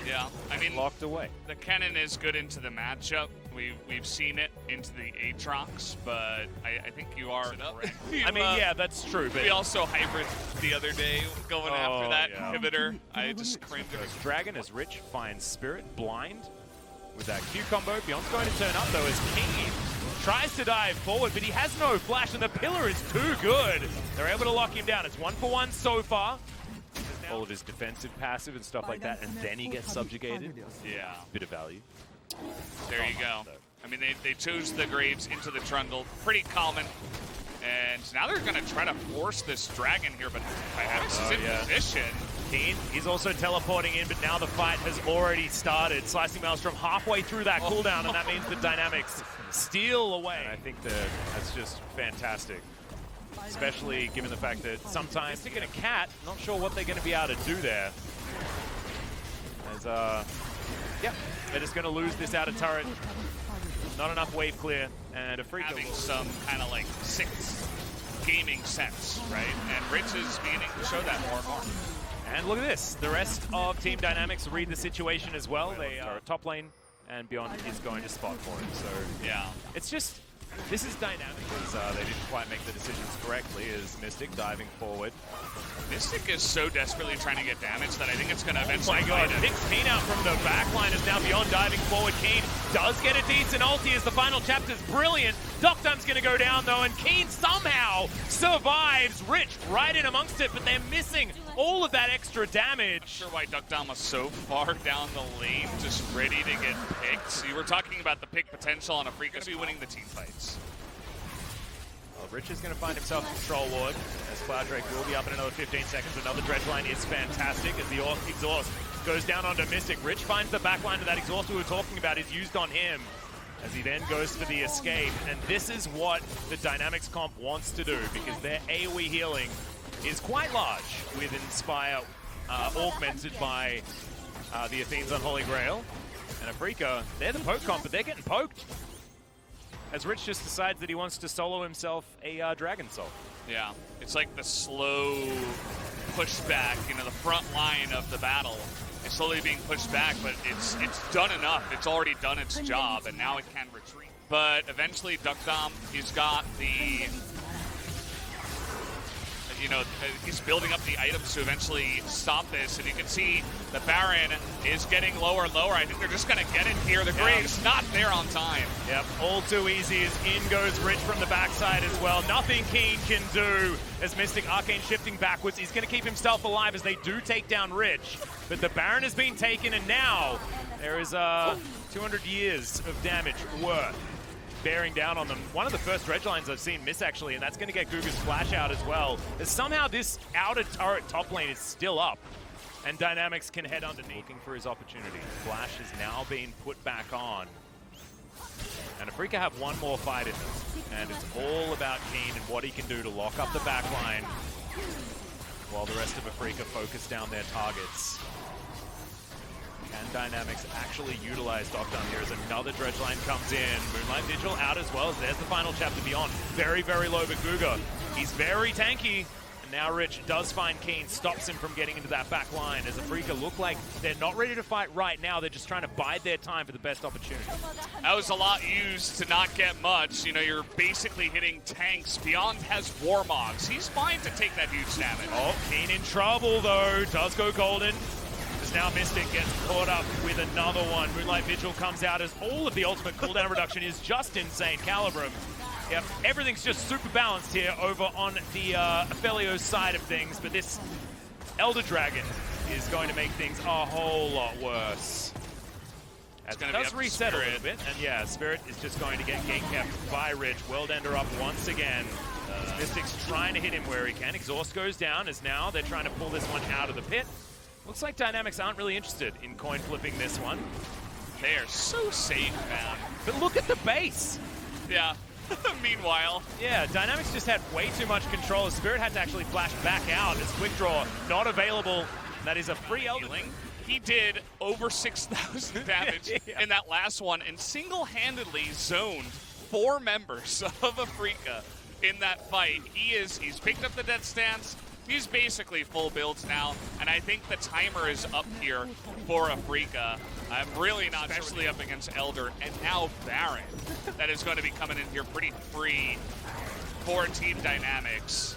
Yeah, I mean, locked away. The cannon is good into the matchup. We've seen it into the Aatrox, but I think you are correct. I mean, yeah, that's true. But we also hybrid the other day going after that inhibitor. I just cringed. Dragon as Rich finds Spirit blind with that Q combo. Beyond's going to turn up though as Keen tries to dive forward, but he has no flash and the pillar is too good. They're able to lock him down. It's 1-for-1 so far. All of his defensive passive and stuff like that, and then he gets subjugated. Yeah. Bit of value. There you go. I mean, they chose the Graves into the Trundle. Pretty common. And now they're going to try to force this Dragon here, but Dynamics is in position. Keen, he's also teleporting in, but now the fight has already started. Slicing Maelstrom halfway through that cooldown, and that means the Dynamics steal away. And I think that's just fantastic. Especially given the fact that sometimes sticking a cat, not sure what they're going to be able to do there. As, yeah, they're just going to lose this outer turret. Not enough wave clear, and Afreeca having some kind of like sixth gaming sense, right? And Rich is beginning to show that more and more. And look at this, the rest of Team Dynamics read the situation as well. They are top lane, and Beyond is going to spot for it. So yeah, it's just, this is dynamic as they didn't quite make the decisions correctly as Mystic diving forward. Mystic is so desperately trying to get damage that I think it's going to eventually picks Keen out from the backline as now Beyond diving forward. Keen does get a decent ulti as the final chapter's brilliant. Doctum's going to go down though, and Keen somehow survives. Rich right in amongst it, but they're missing all of that extra damage. Not sure why Duckdown was so far down the lane, just ready to get picked. You were talking about the pick potential on Afreeca be winning the team fights. Well, Rich is going to find himself a control ward as Cloud Drake will be up in another 15 seconds. Another dredge line is fantastic as the exhaust goes down onto Mystic. Rich finds the back line to that exhaust we were talking about is used on him as he then goes for the escape. And this is what the Dynamics comp wants to do because their AoE healing is quite large with Inspire augmented by the Athene's Unholy Grail. And Afreeca, they're the poke comp, but they're getting poked. As Rich just decides that he wants to solo himself a Dragon Soul. Yeah, it's like the slow pushback, you know, the front line of the battle is slowly being pushed back, but it's done enough. It's already done its job, and now it can retreat. But eventually, Duckdom, he's got the, you know, he's building up the items to eventually stop this, and you can see the Baron is getting lower and lower. I think they're just going to get it here. The Graves not there on time. Yep, all too easy as in goes Rich from the backside as well. Nothing Keen can do as Mystic Arcane shifting backwards. He's going to keep himself alive as they do take down Rich. But the Baron has been taken, and now there is 200 years of damage worth bearing down on them. One of the first dredge lines I've seen miss actually, and that's going to get Guga's flash out as well. As somehow this outer turret top lane is still up, and Dynamics can head underneath. Looking for his opportunity. Flash has now been put back on. And Afreeca have one more fight in them, and it's all about Keen and what he can do to lock up the back line while the rest of Afreeca focus down their targets. Can Dynamics actually utilize Doctum here as another dredge line comes in? Moonlight Vigil out as well as there's the final chapter Beyond. Very, very low, but Guga, he's very tanky. And now Rich does find Keen, stops him from getting into that back line as Afreeca look like they're not ready to fight right now. They're just trying to bide their time for the best opportunity. That was a lot used to not get much. You know, you're basically hitting tanks. Beyond has Warmogs. He's fine to take that huge damage. Oh, Keen in trouble though. Does go golden. Now Mystic gets caught up with another one. Moonlight Vigil comes out as all of the ultimate cooldown reduction is just insane. Calibrum, yep, everything's just super balanced here over on the Aphelios side of things, but this Elder Dragon is going to make things a whole lot worse. As it does reset a little bit, and yeah, Spirit is just going to get gate-kept by Rich. Worldender up once again. Mystic's trying to hit him where he can. Exhaust goes down as now they're trying to pull this one out of the pit. Looks like Dynamics aren't really interested in coin flipping this one. They are so safe, man. But look at the base. Yeah. Meanwhile. Yeah, Dynamics just had way too much control. Spirit had to actually flash back out as quick draw not available. That is a free healing. He did over 6,000 damage in that last one and single-handedly zoned 4 members of Afreeca in that fight. He's picked up the dead stance. He's basically full builds now, and I think the timer is up here for Afreeca. I'm really not, especially up against Elder, and now Baron, that is going to be coming in here pretty free for Team Dynamics.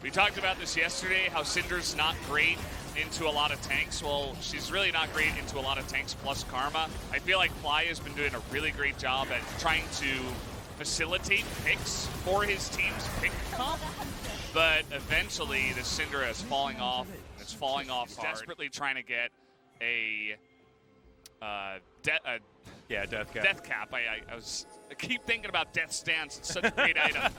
We talked about this yesterday, how Syndra's not great into a lot of tanks. Well, she's really not great into a lot of tanks plus Karma. I feel like Fly has been doing a really great job at trying to facilitate picks for his team's pick comp. But eventually, the Syndra is falling off. It's falling off hard. Desperately trying to get a death cap. I keep thinking about Death Stance. It's such a great item.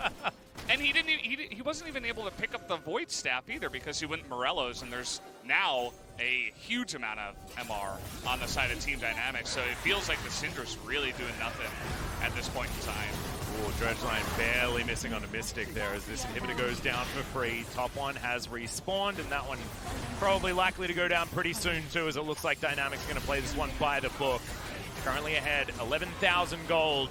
And he wasn't even able to pick up the Void Staff either because he went Morello's, and there's now a huge amount of MR on the side of Team Dynamics. So it feels like the Syndra's really doing nothing at this point in time. Ooh, Dredgeline barely missing on a Mystic there as this inhibitor goes down for free. Top one has respawned, and that one probably likely to go down pretty soon too, as it looks like Dynamics are going to play this one by the book. Currently ahead, 11,000 gold,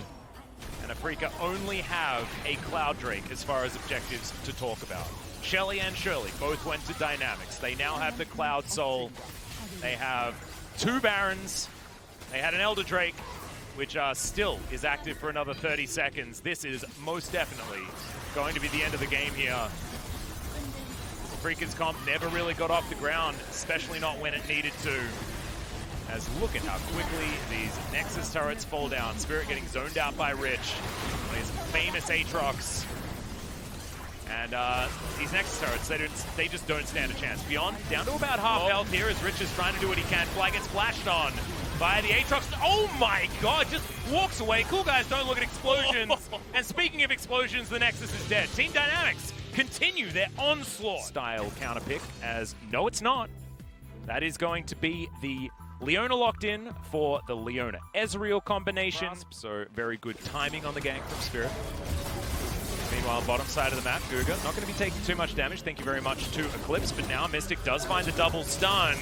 and Afreeca only have a Cloud Drake as far as objectives to talk about. Shelly and Shirley both went to Dynamics. They now have the Cloud Soul. They have 2 Barons. They had an Elder Drake, which still is active for another 30 seconds. This is most definitely going to be the end of the game here. Afreeca's comp never really got off the ground, especially not when it needed to. As look at how quickly these Nexus turrets fall down. Spirit getting zoned out by Rich on his famous Aatrox. And these Nexus turrets, they just don't stand a chance. Beyond, down to about half health here as Rich is trying to do what he can. Fly gets flashed on by the Aatrox. Oh my god, just walks away. Cool guys don't look at explosions. And speaking of explosions, the Nexus is dead. Team Dynamics continue their onslaught. Style counter pick as, no it's not. That is going to be the Leona locked in for the Leona Ezreal combination. So very good timing on the gank from Spirit. Meanwhile, bottom side of the map, Guga not going to be taking too much damage. Thank you very much to Eclipse, but now Mystic does find the double stun.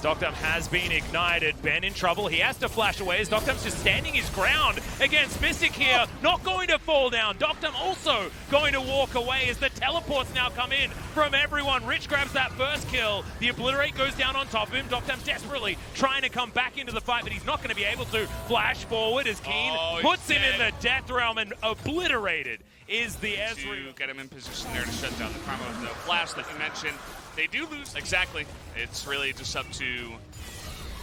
Doctum has been ignited. Ben in trouble. He has to flash away as Doctum's just standing his ground against Mystic here. Not going to fall down. Doctum also going to walk away as the teleports now come in from everyone. Rich grabs that first kill. The Obliterate goes down on top of him. Doctum's desperately trying to come back into the fight, but he's not going to be able to. Flash forward as Keen puts him in the Death Realm, and Obliterated is the Ezreal. To get him in position there to shut down the Karma with the flash that you mentioned. They do lose. Exactly. It's really just up to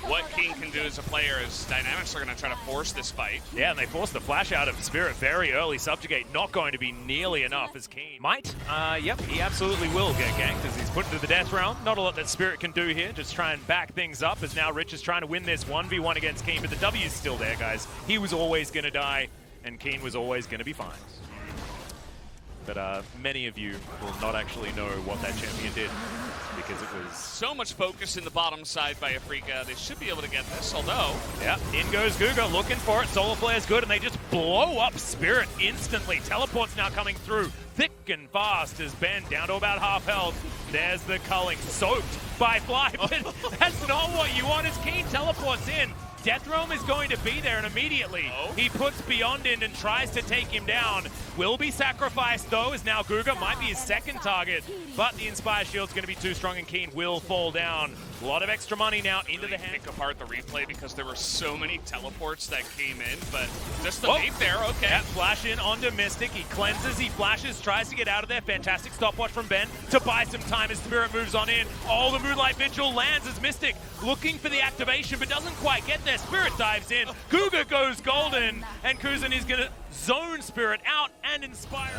what King can do as a player, as Dynamics are going to try to force this fight. Yeah, and they force the flash out of Spirit very early. Subjugate not going to be nearly enough as King might. Yep, he absolutely will get ganked as he's put into the death round. Not a lot that Spirit can do here. Just try and back things up as now Rich is trying to win this 1v1 against Keen, but the W is still there, guys. He was always going to die, and Keen was always going to be fine. But many of you will not actually know what that champion did, because it was so much focus in the bottom side by Afreeca. They should be able to get this, although... Yeah, in goes Guga, looking for it. Solar Flare's good, and they just blow up Spirit instantly. Teleport's now coming through thick and fast as Ben down to about half health. There's the culling, soaked by Fly, but that's not what you want as Keen teleports in. Death Realm is going to be there, and immediately he puts Beyond in and tries to take him down. Will be sacrificed though, as now Guga might be his second target, but the Inspire Shield's going to be too strong and Keen will fall down. A lot of extra money now into the hand. Pick apart the replay because there were so many teleports that came in, but just the bait there, okay. That flash in onto Mystic, he cleanses, he flashes, tries to get out of there. Fantastic stopwatch from Ben to buy some time as Spirit moves on in. Oh, the Moonlight Vigil lands as Mystic looking for the activation, but doesn't quite get there. Spirit dives in, Guga goes golden, and Kuzan is going to zone Spirit out and inspire.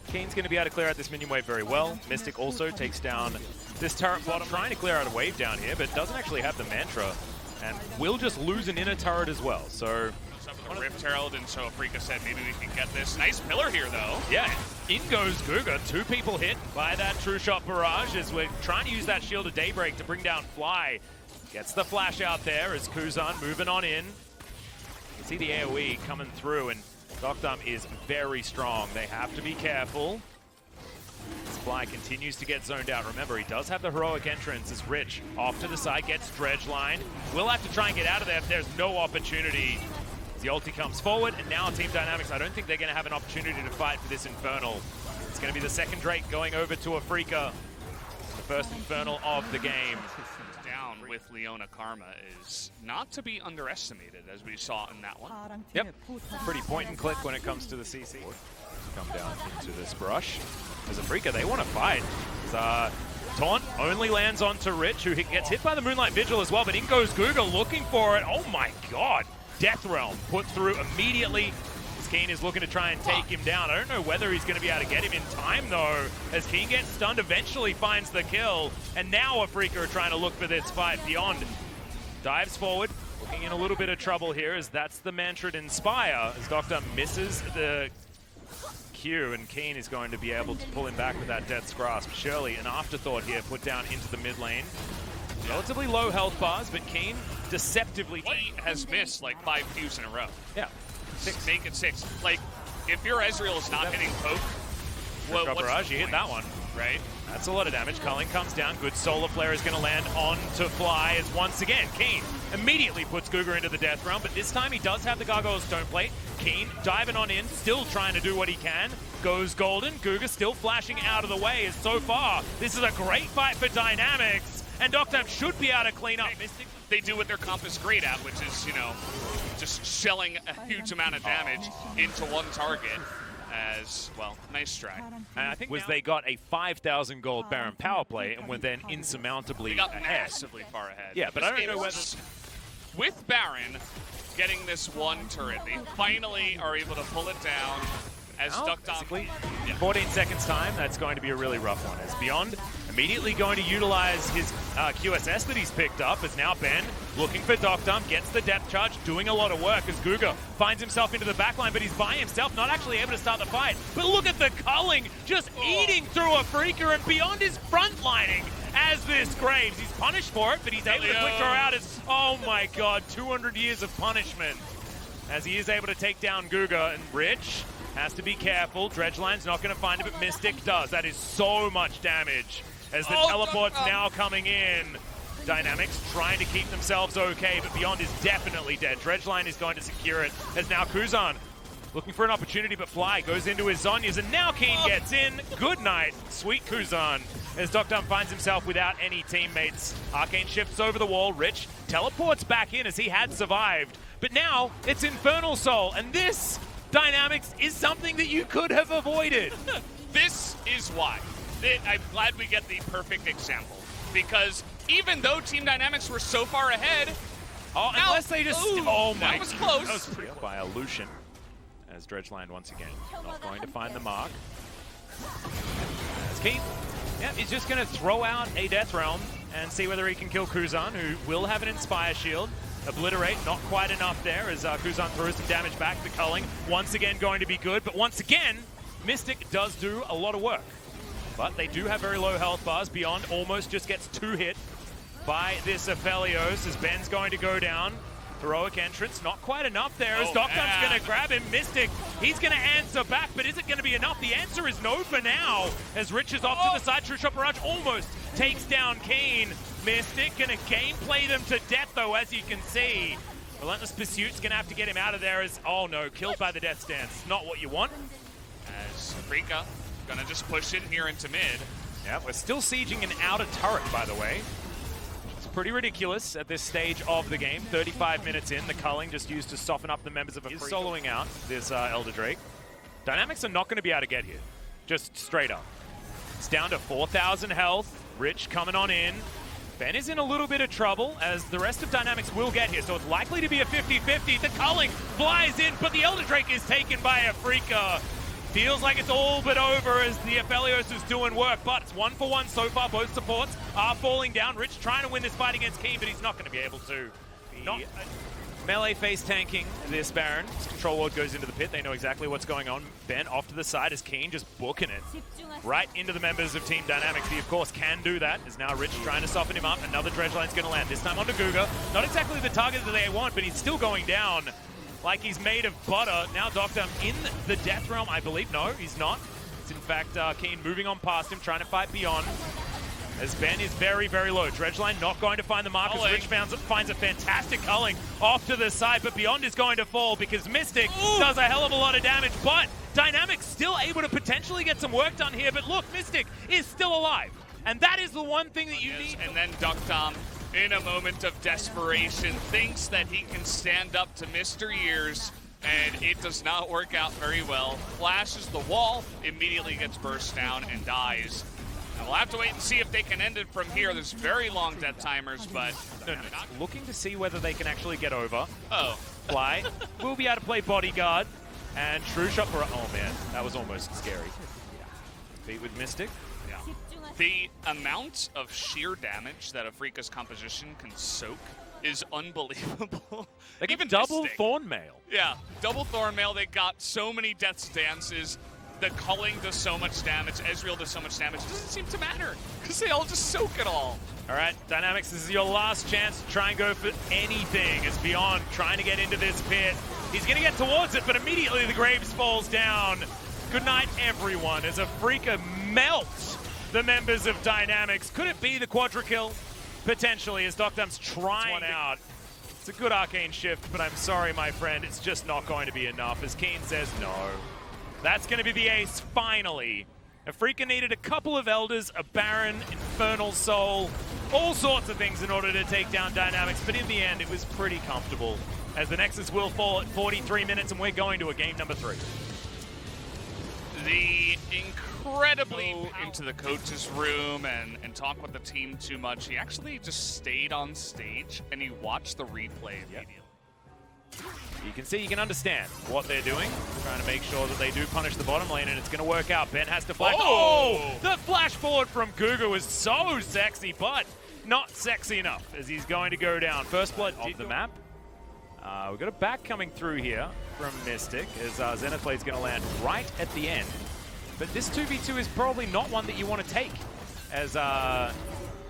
Keen's going to be able to clear out this minion wave very well. Mystic also takes down this turret bottom, trying to clear out a wave down here, but doesn't actually have the mantra, and will just lose an inner turret as well. So the Rift Herald, and so Afreeca said maybe we can get this. Nice pillar here though. Yeah, in goes Guga. 2 people hit by that True Shot barrage as we're trying to use that Shield of Daybreak to bring down Fly. Gets the flash out there as Kuzan moving on in. You can see the AoE coming through, and Doctum is very strong. They have to be careful. As Fly continues to get zoned out. Remember, he does have the heroic entrance as Rich off to the side gets dredge lined. We'll have to try and get out of there if there's no opportunity. As the ulti comes forward, and now Team Dynamics, I don't think they're going to have an opportunity to fight for this Infernal. It's going to be the second Drake going over to Afreeca. first Infernal of the game. Down with Leona Karma is not to be underestimated, as we saw in that one. Yep, pretty point and click when it comes to the CC. Come down into this brush. As Afreeca, they want to fight. Taunt only lands onto Rich, who gets hit by the Moonlight Vigil as well, but in goes Guga looking for it. Oh my god! Death Realm put through immediately. Keen is looking to try and take him down. I don't know whether he's going to be able to get him in time, though, as Keen gets stunned, eventually finds the kill. And now Afreeca are trying to look for this fight. Beyond dives forward, looking in a little bit of trouble here, as that's the mantra to Inspire, as Doctor misses the Q, and Keen is going to be able to pull him back with that Death's Grasp. Surely an afterthought here, put down into the mid lane. Relatively low health bars, but Keen deceptively has missed like 5 Qs in a row. Yeah. 6, make it 6. Like, if your Ezreal is not hitting poke, what's Barrage, you hit that one. Right? That's a lot of damage. Culling comes down. Good solar flare is going to land on to Fly, as once again, Keen immediately puts Guga into the death realm, but this time he does have the Gargoyle Stone Plate. Keen diving on in, still trying to do what he can. Goes Golden. Guga still flashing out of the way, as so far, this is a great fight for Dynamics, and Doctor should be able to clean up. They do what their comp is great at, which is, you know, just shelling a huge amount of damage into one target. As well, nice strike. And I think they got a 5,000 gold Baron power play and were then insurmountably ahead. Massively far ahead. Yeah, but I don't know whether with Baron getting this one turret, they finally are able to pull it down. As basically, 14 seconds time, that's going to be a really rough one. As Beyond immediately going to utilize his QSS that he's picked up, as now Ben looking for Doctum, gets the depth charge, doing a lot of work as Guga finds himself into the backline, but he's by himself, not actually able to start the fight. But look at the culling, just eating through Afreeca, and Beyond is frontlining as this Graves. He's punished for it, but he's able to quick draw out as, oh my god, 200 years of punishment. As he is able to take down Guga, and Rich has to be careful. Dredgeline's not going to find it, but Mystic does. That is so much damage as the teleport's now coming in. Dynamics trying to keep themselves okay, but Beyond is definitely dead. Dredgeline is going to secure it, as now Kuzan looking for an opportunity, but Fly goes into his Zhonya's, and now Keen gets in. Good night, sweet Kuzan, as Doctum finds himself without any teammates. Arcane shifts over the wall. Rich teleports back in as he had survived, but now it's Infernal Soul, and this Dynamics is something that you could have avoided. This is why. I'm glad we get the perfect example, because even though Team Dynamics were so far ahead, unless they just... oh my, that was close. That was pretty by a Lucian, as Dredgeline once again not going to find the mark. As Keen, he's just going to throw out a Death Realm and see whether he can kill Kuzan, who will have an Inspire Shield. Obliterate, not quite enough there, as Kuzan throws some damage back. The culling, once again going to be good, but once again, Mystic does do a lot of work. But they do have very low health bars. Beyond almost just gets 2 hit by this Aphelios, as Ben's going to go down. Heroic entrance, not quite enough there, as Doctum's going to grab him. Mystic, he's going to answer back, but is it going to be enough? The answer is no for now, as Rich is off to the side. True Shot Barrage almost takes down Keen. Mystic going to gameplay them to death, though, as you can see. Relentless Pursuit's going to have to get him out of there, as, oh no, killed by the Death Stance. Not what you want. As Afreeca going to just push in here into mid. Yeah, we're still sieging an outer turret, by the way. It's pretty ridiculous at this stage of the game. 35 minutes in, the culling just used to soften up the members of Afreeca. He's soloing out this Elder Drake. Dynamics are not going to be able to get here, just straight up. It's down to 4,000 health. Rich coming on in. Ben is in a little bit of trouble, as the rest of Dynamics will get here, so it's likely to be a 50-50. The culling flies in, but the Elder Drake is taken by Afreeca. Feels like it's all but over, as the Aphelios is doing work, but it's 1-for-1 so far. Both supports are falling down. Rich trying to win this fight against Keen, but he's not going to be able to. Melee face tanking this Baron. His control ward goes into the pit. They know exactly what's going on. Ben off to the side as Keen just booking it right into the members of Team Dynamics. He, of course, can do that. Is now Rich trying to soften him up. Another Dredgeline's going to land, this time onto Guga. Not exactly the target that they want, but he's still going down like he's made of butter. Now Doctor in the Death Realm, I believe. No, he's not. It's in fact Keen moving on past him, trying to fight Beyond. As Ben is very, very low. Dredgeline not going to find the mark, as Rich finds a fantastic culling off to the side, but Beyond is going to fall because Mystic does a hell of a lot of damage, but Dynamics still able to potentially get some work done here, but look, Mystic is still alive. And that is the one thing that you need. And then Duckdom, in a moment of desperation, thinks that he can stand up to Mr. Years, and it does not work out very well. Flashes the wall, immediately gets burst down and dies. And we'll have to wait and see if they can end it from here. There's very long death timers, but... Looking to see whether they can actually get over. Oh. Fly. We'll be able to play bodyguard. And true shot for... Oh, man. That was almost scary. Beat with Mystic. Yeah. The amount of sheer damage that Afreeca's composition can soak is unbelievable. They can Even double Mystic. Thornmail. Yeah, double Thornmail. They got so many Death's Dances. The culling does so much damage. Ezreal does so much damage. It doesn't seem to matter because they all just soak it all. All right, Dynamics, this is your last chance to try and go for anything as Beyond trying to get into this pit. He's going to get towards it, but immediately the Graves falls down. Good night, everyone, as Afreeca melts the members of Dynamics. Could it be the quadra kill? Potentially, as Duckdom's trying one out. It's a good arcane shift, but I'm sorry, my friend, it's just not going to be enough, as Keen says no. That's going to be the ace, finally. Afreeca needed a couple of Elders, a Baron, Infernal Soul, all sorts of things in order to take down Dynamics, but in the end, it was pretty comfortable, as the Nexus will fall at 43 minutes, and we're going to a game number 3. The incredibly into the coach's room and talk with the team too much. He actually just stayed on stage and he watched the replay immediately. You can see, you can understand what they're doing. Trying to make sure that they do punish the bottom lane, and it's going to work out. Ben has to flash. Oh! The flash forward from Guga was so sexy, but not sexy enough, as he's going to go down. First blood of the map. We've got a back coming through here from Mystic, as Zenithblade's going to land right at the end. But this 2v2 is probably not one that you want to take, as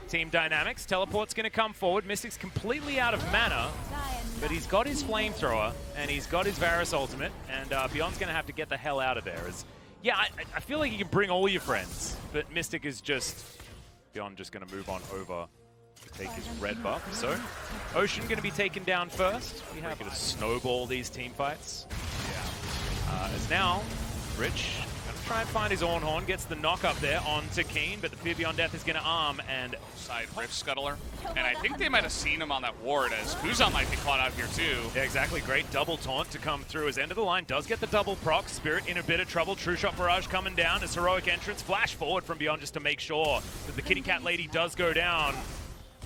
Team Dynamics. Teleport's going to come forward. Mystic's completely out of mana, but he's got his flamethrower, and he's got his Varus ultimate, and Beyond's going to have to get the hell out of there. Yeah, I feel like you can bring all your friends, but Mystic is just... Beyond just going to move on over to take his red buff. So, Ocean going to be taken down first. We have to snowball these team fights. Yeah. As now, Rich going to try and find his Ornhorn, gets the knock up there onto Keen, but the Fear Beyond Death is going to arm and side Rift Scuttler. And I think they might have seen him on that ward, as Kuzan might be caught out here too. Yeah, exactly. Great double taunt to come through as end of the line. Does get the double proc. Spirit in a bit of trouble. True Shot Barrage coming down as heroic entrance. Flash forward from Beyond just to make sure that the Kitty Cat Lady does go down.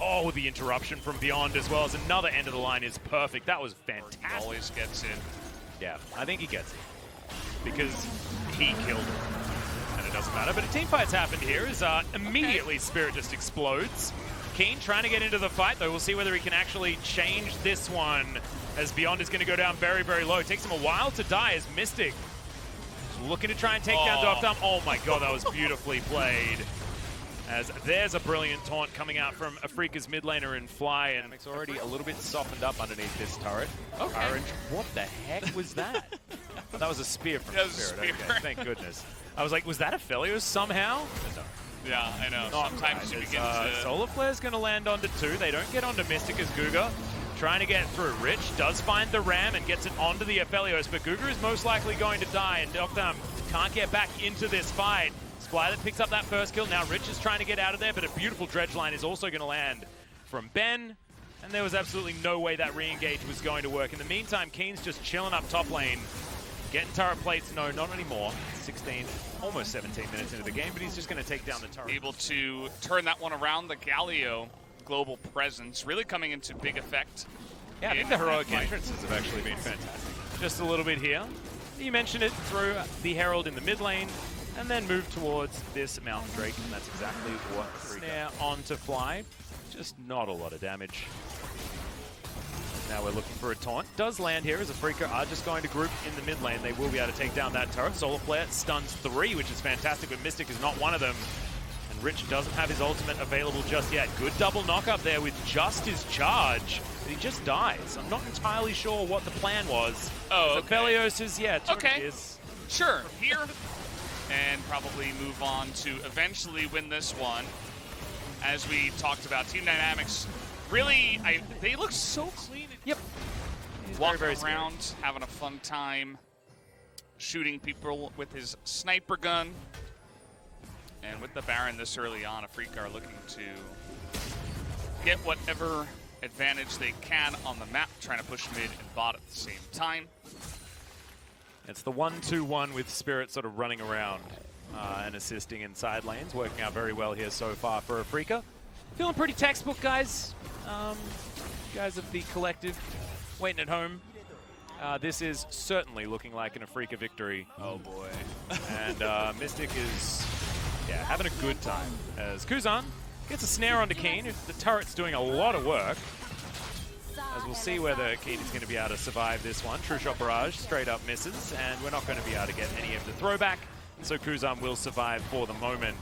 Oh, the interruption from Beyond as well as another end of the line is perfect. That was fantastic. He always gets it. Yeah, I think he gets it because he killed him. And it doesn't matter, but a team fight's happened here as immediately Spirit just explodes. Keen trying to get into the fight, though. We'll see whether he can actually change this one, as Beyond is going to go down very, very low. It takes him a while to die as Mystic is looking to try and take down Duckdom. Oh my god, that was beautifully played. As there's a brilliant taunt coming out from Afreeca's mid laner in Fly, and it's already a little bit softened up underneath this turret. Okay. Orange, what the heck was that? That was a spear from Spirit. Okay, thank goodness. I was like, was that a Aphelios somehow? No. Yeah, I know. Sometimes you begin to... Solar Flare's going to land onto 2. They don't get onto Mystic as Guga trying to get through. Rich does find the Ram and gets it onto the Aphelios, but Guga is most likely going to die, and Duckdom can't get back into this fight. Splylet picks up that first kill. Now Rich is trying to get out of there, but a beautiful dredge line is also going to land from Ben, and there was absolutely no way that re-engage was going to work. In the meantime, Keen's just chilling up top lane, getting turret plates. No, not anymore. 16, almost 17 minutes into the game, but he's just going to take down the turret. Able to turn that one around. The Galio global presence really coming into big effect. Yeah, I think the heroic entrances have actually been fantastic. Just a little bit here. You mentioned it, through the Herald in the mid lane, and then move towards this Mountain Drake, and that's exactly what Snare onto Fly. Just not a lot of damage. Now we're looking for a taunt. Does land here as Afreeca are just going to group in the mid lane. They will be able to take down that turret. Solar Flare stuns 3, which is fantastic, but Mystic is not one of them. And Rich doesn't have his ultimate available just yet. Good double knock up there with just his charge. But he just dies. I'm not entirely sure what the plan was. Oh, okay. Aphelios is, yeah, okay. Sure, here. And probably move on to eventually win this one. As we talked about, Team Dynamics, really, they look so clean. Yep. Walking around, having a fun time, shooting people with his sniper gun. And with the Baron this early on, Afreeca are looking to get whatever advantage they can on the map, trying to push mid and bot at the same time. It's the 1-2-1 with Spirit sort of running around and assisting in side lanes, working out very well here so far for Afreeca. Feeling pretty textbook, guys. Guys of the collective waiting at home. This is certainly looking like an Afreeca victory. Oh boy. And Mystic is having a good time as Kuzan gets a snare onto Keen. The turret's doing a lot of work. As we'll see whether Keen is going to be able to survive this one. True Shot Barrage straight up misses, and we're not going to be able to get any of the throwback. So Kuzan will survive for the moment.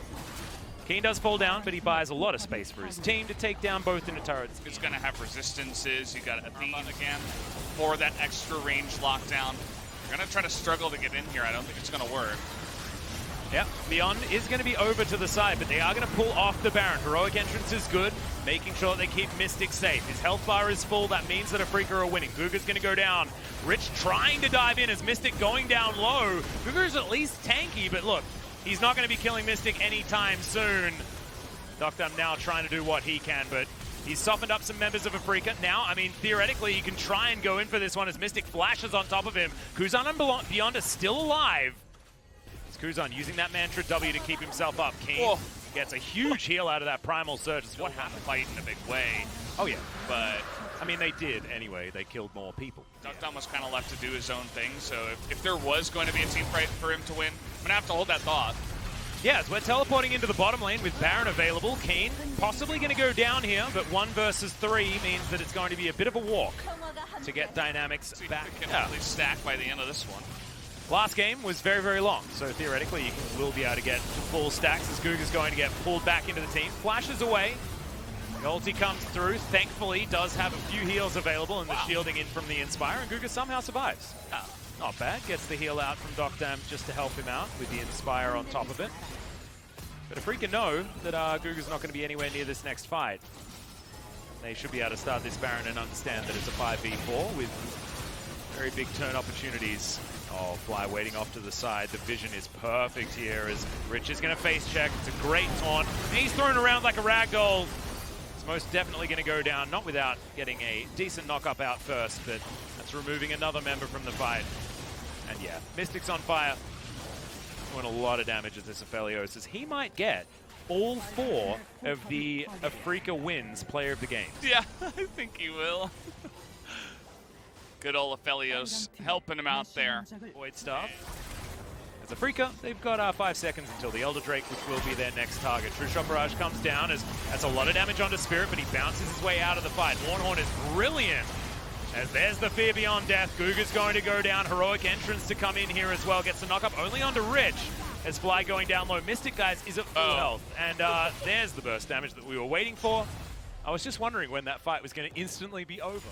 Keen does fall down, but he buys a lot of space for his team to take down both in the turrets. He's going to have resistances. You got Athene again for that extra range lockdown. You're going to try to struggle to get in here. I don't think it's going to work. Yep, Beyond is going to be over to the side, but they are going to pull off the Baron. Heroic entrance is good, making sure that they keep Mystic safe. His health bar is full. That means that Afreeca are winning. Guga's going to go down. Rich trying to dive in as Mystic going down low. Guga's at least tanky, but look, he's not going to be killing Mystic anytime soon. Doctam now trying to do what he can, but he's softened up some members of Afreeca. Now, I mean, theoretically, you can try and go in for this one as Mystic flashes on top of him. Kuzan and Beyond are still alive. Kuzan using that Mantra W to keep himself up. Keen gets a huge heal out of that Primal Surge. It's what happened. Fight in a big way. Oh yeah, but I mean they did anyway. They killed more people. Doctam was kind of left to do his own thing. So if there was going to be a team fight for him to win, I'm gonna have to hold that thought. Yeah, as we're teleporting into the bottom lane with Baron available. Keen possibly going to go down here, but 1 versus 3 means that it's going to be a bit of a walk to get dynamics back. Can really stack by the end of this one. Last game was very, very long, so theoretically you will be able to get full stacks as Guga's going to get pulled back into the team. Flashes away. The ulti comes through. Thankfully, does have a few heals available and the shielding in from the Inspire, and Guga somehow survives. Not bad. Gets the heal out from Doctam just to help him out with the Inspire on top of it. But Afreeca know that Guga's not going to be anywhere near this next fight. They should be able to start this Baron and understand that it's a 5v4 with very big turn opportunities. Oh, Fly waiting off to the side. The vision is perfect here as Rich is going to face check. It's a great taunt. And he's thrown around like a ragdoll. It's most definitely going to go down, not without getting a decent knock-up out first, but that's removing another member from the fight. And yeah, Mystic's on fire. Doing a lot of damage as this Aphelios as he might get all 4 of the Afreeca wins player of the game. Yeah, I think he will. Good old Aphelios helping him out there. Void Staff. As Afreeca, they've got 5 seconds until the Elder Drake, which will be their next target. True Shot Barrage comes down as that's a lot of damage onto Spirit, but he bounces his way out of the fight. Warnhorn is brilliant. As there's the Fear Beyond Death. Guga's going to go down. Heroic entrance to come in here as well. Gets the knock up only onto Rich. As Fly going down low. Mystic, guys, is at full health. And there's the burst damage that we were waiting for. I was just wondering when that fight was going to instantly be over.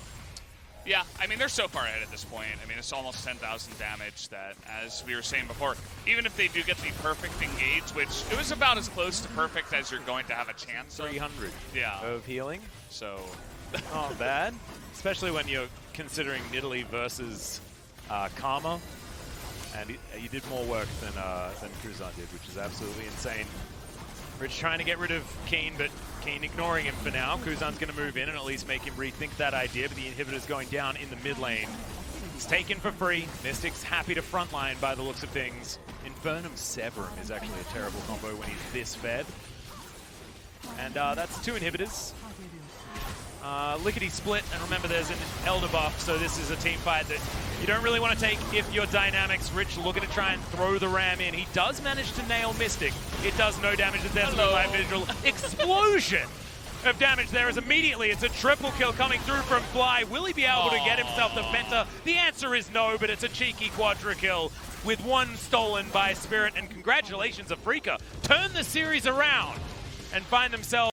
Yeah, I mean, they're so far ahead at this point. I mean, it's almost 10,000 damage that, as we were saying before, even if they do get the perfect engage, which it was about as close to perfect as you're going to have a chance of. 300 yeah. of healing. So, not bad. Especially when you're considering Nidalee versus Karma. And he did more work than Kuzan did, which is absolutely insane. Rich trying to get rid of Keen, but Keen ignoring him for now. Kuzan's going to move in and at least make him rethink that idea, but the inhibitor's going down in the mid lane. It's taken for free. Mystic's happy to frontline by the looks of things. Infernum Severum is actually a terrible combo when he's this fed. And that's 2 inhibitors. Lickety split, and remember there's an Elder buff, so this is a team fight that you don't really want to take if you're Dynamics. Rich looking to try and throw the ram in. He does manage to nail Mystic. It does no damage as there's a live visual explosion of damage there as immediately it's a triple kill coming through from Fly. Will he be able to get himself the Penta? The answer is no, but it's a cheeky quadra kill with 1 stolen by Spirit, and congratulations Afreeca. Turn the series around and find themselves